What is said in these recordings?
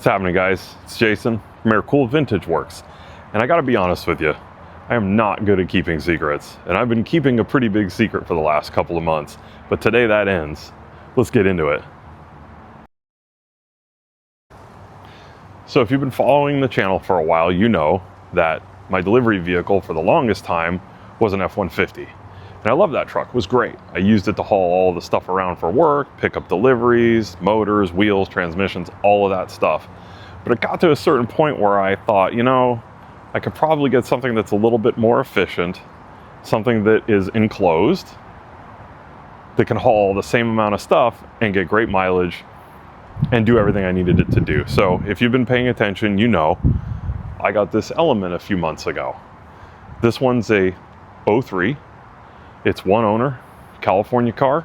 happening, guys? It's Jason from Air Cool Vintage Works, and I gotta be honest with you, I am not good at keeping secrets, and I've been keeping a pretty big secret for the last couple of months, but today that ends. Let's get into it. So if you've been following the channel for a while, you know that my delivery vehicle for the longest time was an F-150. And I love that truck, it was great. I used it to haul all the stuff around for work, pick up deliveries, motors, wheels, transmissions, all of that stuff. But it got to a certain point where I thought, you know, I could probably get something that's a little bit more efficient, something that is enclosed, that can haul the same amount of stuff and get great mileage and do everything I needed it to do. So if you've been paying attention, you know, I got this Element a few months ago. This one's a 03. It's one owner, California car,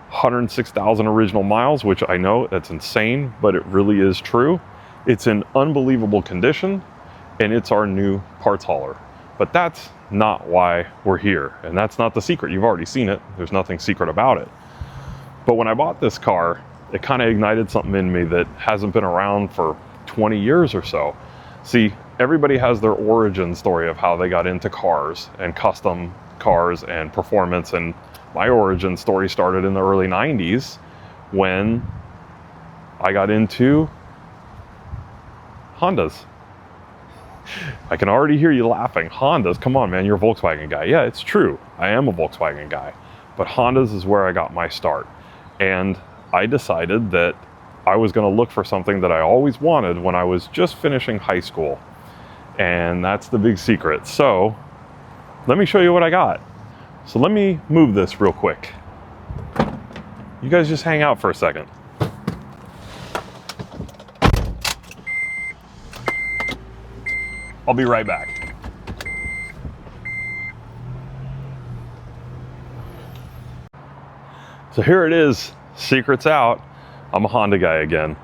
106,000 original miles, which I know that's insane, but it really is true. It's in unbelievable condition, and it's our new parts hauler. But that's not why we're here, and that's not the secret. You've already seen it. There's nothing secret about it. But when I bought this car, it kind of ignited something in me that hasn't been around for 20 years or so. See, everybody has their origin story of how they got into cars and custom cars and performance, and my origin story started in the early 90s when I got into Hondas. I can already hear you laughing. Hondas, come on man, you're a Volkswagen guy. Yeah, it's true, I am a Volkswagen guy, but Hondas is where I got my start. And I decided that I was going to look for something that I always wanted when I was just finishing high school, and that's the big secret. So let me show you what I got. So let me move this real quick. You guys just hang out for a second. I'll be right back. So here it is, secret's out. I'm a Honda guy again.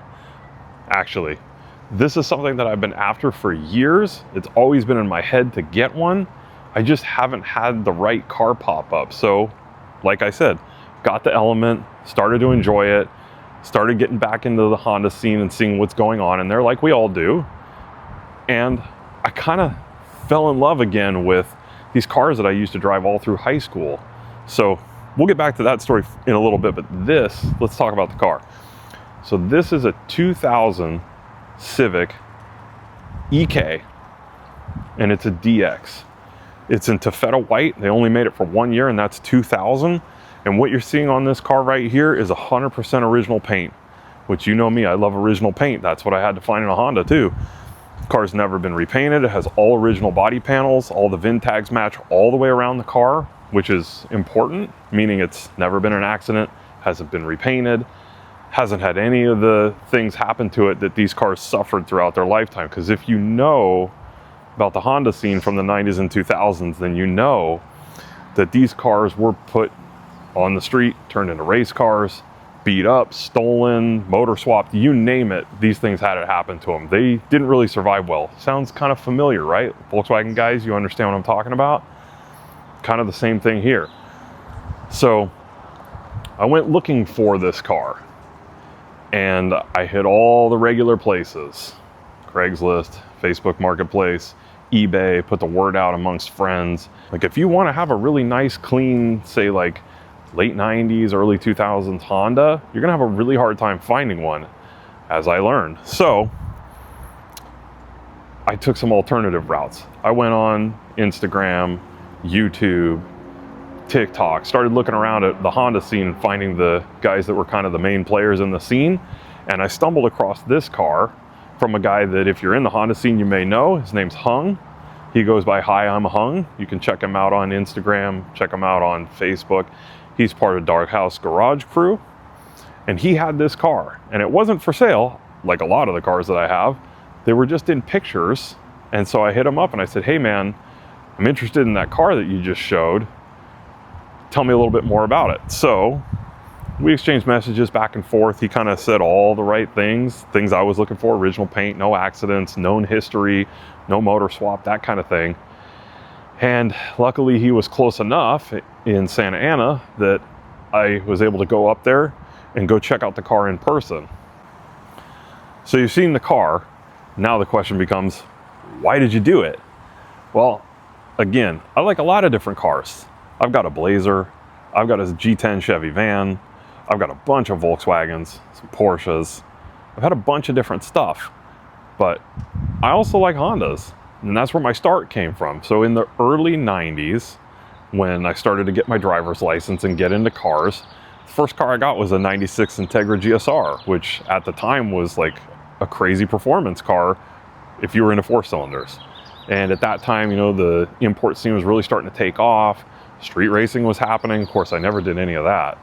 Actually, this is something that I've been after for years. It's always been in my head to get one. I just haven't had the right car pop up. So, like I said, got the Element, started to enjoy it, started getting back into the Honda scene and seeing what's going on in there, like we all do. And I kind of fell in love again with these cars that I used to drive all through high school. So we'll get back to that story in a little bit, but let's talk about the car. So this is a 2000 Civic EK, and it's a DX. It's in taffeta white. They only made it for 1 year, and that's 2000. And what you're seeing on this car right here is 100% original paint, which, you know me, I love original paint. That's what I had to find in a Honda too. The car's never been repainted. It has all original body panels. All the VIN tags match all the way around the car, which is important, meaning it's never been an accident, hasn't been repainted, hasn't had any of the things happen to it that these cars suffered throughout their lifetime. Because if you know about the Honda scene from the 90s and 2000s, then you know that these cars were put on the street, turned into race cars, beat up, stolen, motor swapped, you name it, these things had it happen to them. They didn't really survive well. Sounds kind of familiar, right? Volkswagen guys, you understand what I'm talking about? Kind of the same thing here. So I went looking for this car, and I hit all the regular places: Craigslist, Facebook Marketplace, eBay, put the word out amongst friends. Like, if you want to have a really nice, clean, say like late 90s, early 2000s Honda, you're gonna have a really hard time finding one, as I learned. So I took some alternative routes. I went on Instagram, YouTube, TikTok, started looking around at the Honda scene, finding the guys that were kind of the main players in the scene. And I stumbled across this car from a guy that, if you're in the Honda scene, you may know. His name's Hung. He goes by Hi, I'm Hung. You can check him out on Instagram, check him out on Facebook. He's part of Dark House Garage Crew. And he had this car, and it wasn't for sale, like a lot of the cars that I have. They were just in pictures. And so I hit him up and I said, hey man, I'm interested in that car that you just showed. Tell me a little bit more about it. So we exchanged messages back and forth. He kind of said all the right things I was looking for: original paint, no accidents, known history, no motor swap, that kind of thing. And luckily he was close enough in Santa Ana that I was able to go up there and go check out the car in person. So you've seen the car. Now the question becomes, why did you do it? Well, again, I like a lot of different cars. I've got a Blazer, I've got a G10 Chevy van, I've got a bunch of Volkswagens, some Porsches. I've had a bunch of different stuff, but I also like Hondas, and that's where my start came from. So in the early 90s, when I started to get my driver's license and get into cars, the first car I got was a 96 Integra GSR, which at the time was like a crazy performance car if you were into 4 cylinders. And at that time, you know, the import scene was really starting to take off. Street racing was happening. Of course, I never did any of that.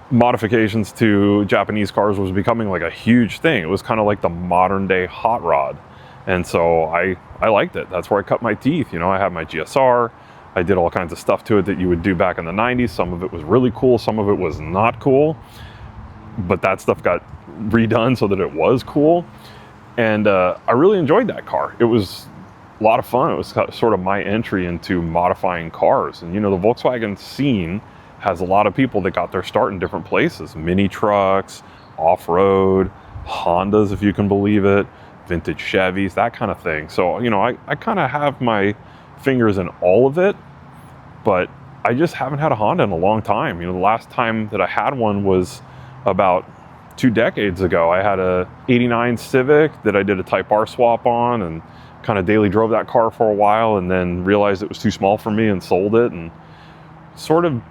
Modifications to Japanese cars was becoming like a huge thing. It was kind of like the modern day hot rod. And so I liked it. That's where I cut my teeth. You know, I had my GSR. I did all kinds of stuff to it that you would do back in the 90s. Some of it was really cool. Some of it was not cool. But that stuff got redone so that it was cool. And I really enjoyed that car. It was a lot of fun. It was sort of my entry into modifying cars. And you know, the Volkswagen scene has a lot of people that got their start in different places. Mini trucks, off-road, Hondas, if you can believe it, vintage Chevys, that kind of thing. So, you know, I kind of have my fingers in all of it, but I just haven't had a Honda in a long time. You know, the last time that I had one was about 2 decades ago. I had a 89 Civic that I did a Type R swap on and kind of daily drove that car for a while, and then realized it was too small for me and sold it, and sort of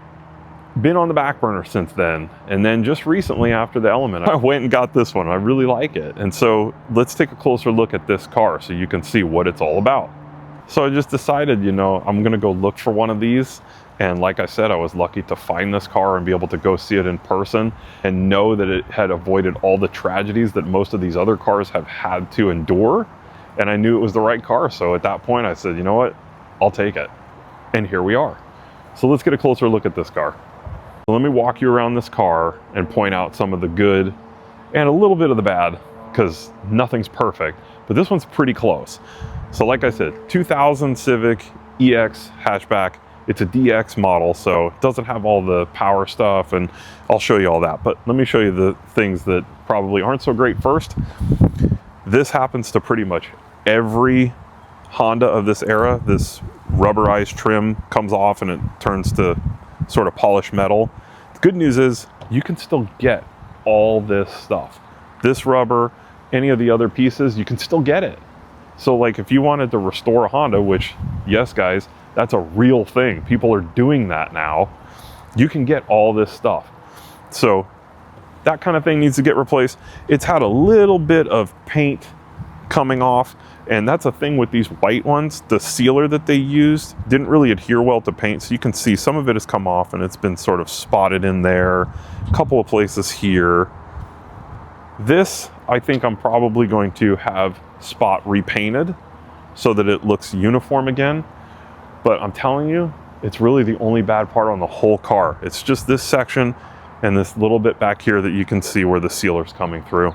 been on the back burner since then. And then just recently after the Element, I went and got this one. I really like it. And so let's take a closer look at this car so you can see what it's all about. So I just decided, you know, I'm gonna go look for one of these. And like I said, I was lucky to find this car and be able to go see it in person and know that it had avoided all the tragedies that most of these other cars have had to endure. And I knew it was the right car. So at that point I said, you know what, I'll take it. And here we are. So let's get a closer look at this car. So let me walk you around this car and point out some of the good and a little bit of the bad, because nothing's perfect, but this one's pretty close. So like I said, 2000 Civic EX hatchback. It's a DX model, so it doesn't have all the power stuff, and I'll show you all that. But let me show you the things that probably aren't so great first. This happens to pretty much every Honda of this era. This rubberized trim comes off and it turns to sort of polished metal. The good news is you can still get all this stuff. This rubber, any of the other pieces, you can still get it. So like if you wanted to restore a Honda, which yes guys, that's a real thing. People are doing that now. You can get all this stuff. So that kind of thing needs to get replaced. It's had a little bit of paint coming off, and that's a thing with these white ones. The sealer that they used didn't really adhere well to paint, so you can see some of it has come off and it's been sort of spotted in there, a couple of places here. This, I think I'm probably going to have spot repainted so that it looks uniform again. But I'm telling you, it's really the only bad part on the whole car. It's just this section and this little bit back here that you can see where the sealer's coming through.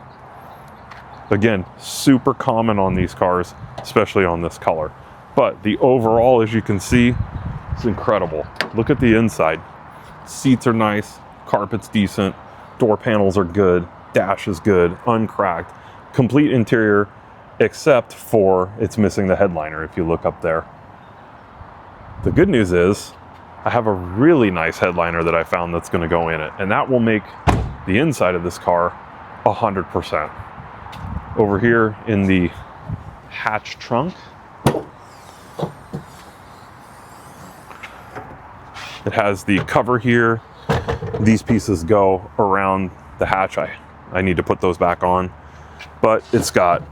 Again, super common on these cars, especially on this color. But the overall, as you can see, it's incredible. Look at the inside. Seats are nice, carpet's decent, door panels are good, dash is good, uncracked, complete interior, except for it's missing the headliner if you look up there. The good news is I have a really nice headliner that I found that's gonna go in it, and that will make the inside of this car 100%. Over here in the hatch trunk, it has the cover here. These pieces go around the hatch. I need to put those back on, but it's got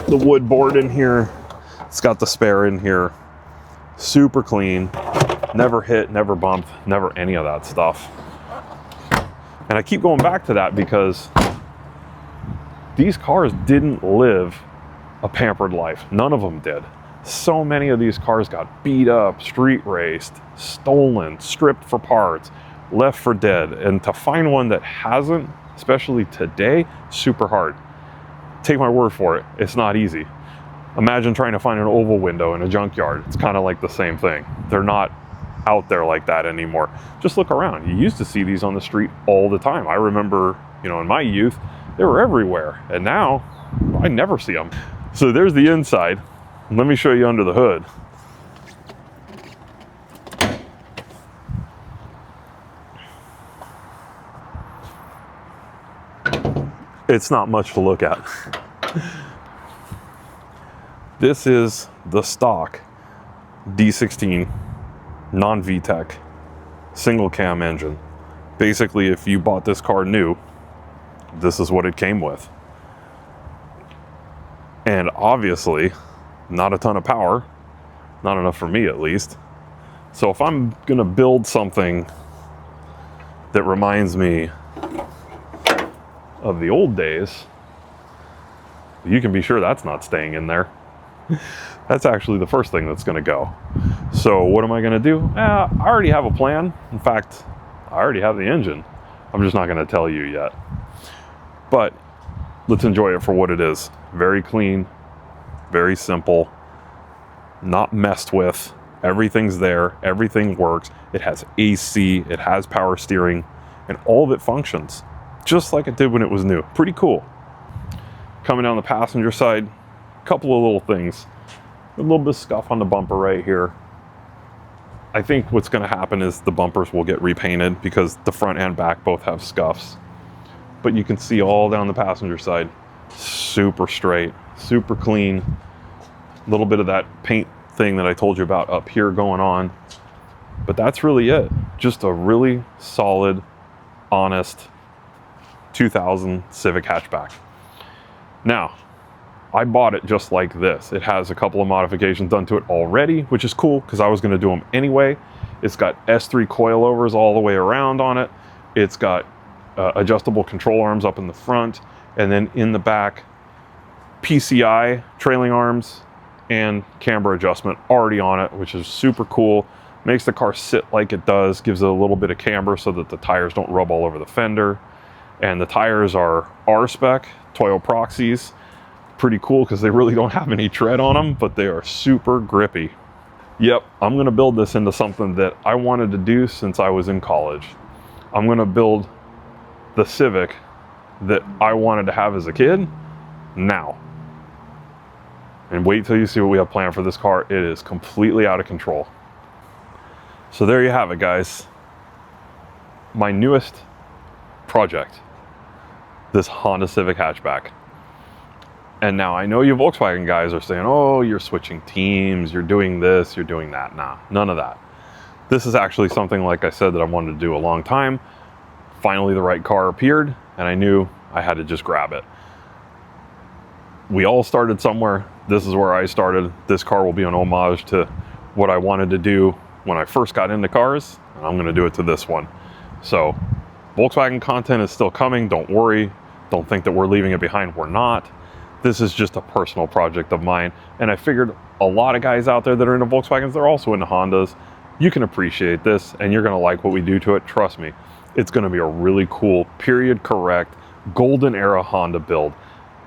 the wood board in here. It's got the spare in here. Super clean, never hit, never bumped, never any of that stuff. And I keep going back to that because these cars didn't live a pampered life. None of them did. So many of these cars got beat up, street raced, stolen, stripped for parts, left for dead. And to find one that hasn't, especially today, super hard. Take my word for it, it's not easy. Imagine trying to find an oval window in a junkyard. It's kind of like the same thing. They're not out there like that anymore. Just look around. You used to see these on the street all the time. I remember, you know, in my youth, They were everywhere, and now I never see them. So there's the inside. Let me show you under the hood. It's not much to look at. This is the stock D16 non-VTEC single cam engine. Basically, if you bought this car new, this is what it came with. And obviously, not a ton of power, not enough for me at least. So if I'm gonna build something that reminds me of the old days, you can be sure that's not staying in there. That's actually the first thing that's gonna go. So what am I gonna do? I already have a plan. In fact, I already have the engine. I'm just not gonna tell you yet. But let's enjoy it for what it is. Very clean, very simple, not messed with. Everything's there, everything works. It has AC, it has power steering, and all of it functions just like it did when it was new. Pretty cool. Coming down the passenger side, a couple of little things. A little bit of scuff on the bumper right here. I think what's gonna happen is the bumpers will get repainted because the front and back both have scuffs. But you can see all down the passenger side, super straight, super clean. A little bit of that paint thing that I told you about up here going on. But that's really it. Just a really solid, honest 2000 Civic hatchback. Now, I bought it just like this. It has a couple of modifications done to it already, which is cool because I was gonna do them anyway. It's got S3 coilovers all the way around on it. It's got adjustable control arms up in the front, and then in the back, PCI trailing arms and camber adjustment already on it, which is super cool. Makes the car sit like it does, gives it a little bit of camber so that the tires don't rub all over the fender. And the tires are R-spec, Toyo Proxies. Pretty cool because they really don't have any tread on them, but they are super grippy. Yep, I'm gonna build this into something that I wanted to do since I was in college. I'm gonna build the Civic that I wanted to have as a kid now. And wait till you see what we have planned for this car. It is completely out of control. So there you have it, guys. My newest project, this Honda Civic hatchback. And now I know you Volkswagen guys are saying, oh, you're switching teams, you're doing this, you're doing that. Nah, none of that. This is actually something, like I said, that I wanted to do a long time. Finally, the right car appeared, and I knew I had to just grab it. We all started somewhere. This is where I started. This car will be an homage to what I wanted to do when I first got into cars, and I'm gonna do it to this one. So, Volkswagen content is still coming, don't worry. Don't think that we're leaving it behind, we're not. This is just a personal project of mine, and I figured a lot of guys out there that are into Volkswagens, they're also into Hondas. You can appreciate this, and you're gonna like what we do to it, trust me. It's gonna be a really cool, period correct, golden era Honda build.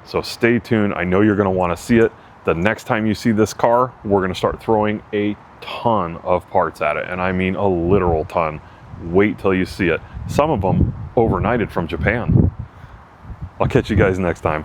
So stay tuned, I know you're gonna wanna see it. The next time you see this car, we're gonna start throwing a ton of parts at it, and I mean a literal ton. Wait till you see it. Some of them overnighted from Japan. I'll catch you guys next time.